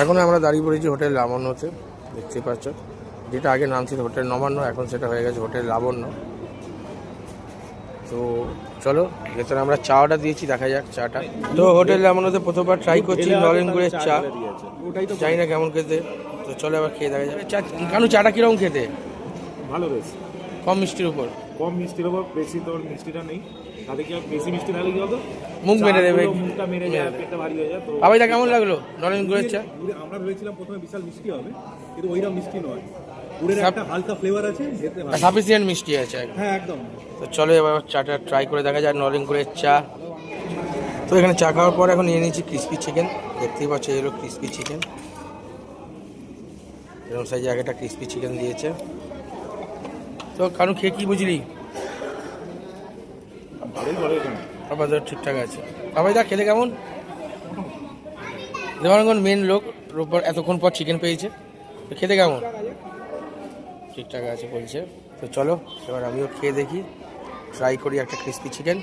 এখন আমরা দাঁড়িয়ে পড়েছি হোটেল লাবণ্যতে, দেখতে পাচ্ছ, যেটা আগে নাম ছিল হোটেল নবান্ন, এখন সেটা হয়ে গেছে হোটেল লাবণ্য। তো চলো ভেতরে আমরা চা অর্ডার দিয়েছি, দেখা যাক চাটা। তো হোটেল লাবণ্যতে প্রথমবার ট্রাই করছি নলেন গুড়ের চা, জানি না কেমন খেতে। তো চলো আবার খেয়ে দেখা যাবে। চা কারণ চাটা কীরকম খেতে? ভালো রয়েছে, কম মিষ্টির উপর, কম মিষ্টির উপর, বেশি তোর মিষ্টিটা নেই। তাতে কি বেশি মিষ্টি না হলে কি হতো, মুখ মেরে দেবে, মুখটা মেরে যায়, পেটটা ভারী হয়ে যায়। তো আবাইদা কেমন লাগলো নলেন গুড়ের চা? আমরা ভেবেছিলাম প্রথমে বিশাল মিষ্টি হবে, কিন্তু ওইরকম মিষ্টি নয়, গুড়ের একটা হালকা ফ্লেভার আছে, সাফিসিয়েন্ট মিষ্টি আছে। হ্যাঁ একদম। তো চলো এবার চাটা ট্রাই করে দেখা যায়, নলেন গুড়ের চা। তো এখানে চা খাওয়ার পর এখন নিয়ে নিয়েছি ক্রিসপি চিকেন, দেখতেই পাচ্ছ এগুলো ক্রিসপি চিকেন, এরকম সাইজে একটা ক্রিসপি চিকেন দিয়েছে। তো কারণ খেয়ে কি বুঝলি? বাবা তো ঠিকঠাক আছে। বাবাই দা খেতে কেমন? যেমন মেন লোক এতক্ষণ পর চিকেন পেয়েছে, তো খেতে কেমন? ঠিকঠাক আছে বলছে। তো চলো এবার আমিও খেয়ে দেখি, ট্রাই করি একটা ক্রিসপি চিকেন।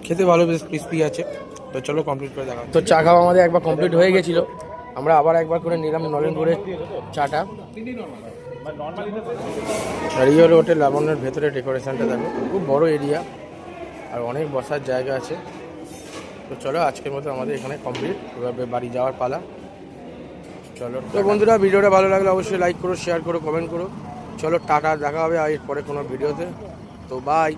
খেতে ভালো, বেশ ক্রিসপি আছে। তো চলো কমপ্লিট করে দেখা। তো চা খাওয়া আমাদের একবার কমপ্লিট হয়ে গেছিলো, আমরা আবার একবার করে নিলাম নলেন গুড়ের চাটা। আর এই হলো হোটেল লাবণ্যের ভেতরে ডেকোরেশনটা, দেখো খুব বড় এরিয়া আর অনেক বসার জায়গা আছে। তো চলো আজকের মতো আমাদের এখানে কমপ্লিট, এবার বাড়ি যাওয়ার পালা। চলো তো বন্ধুরা, ভিডিওটা ভালো লাগলে অবশ্যই লাইক করো, শেয়ার করো, কমেন্ট করো। চলো টাটা, দেখা হবে আর পরে কোনো ভিডিওতে। তো বাই।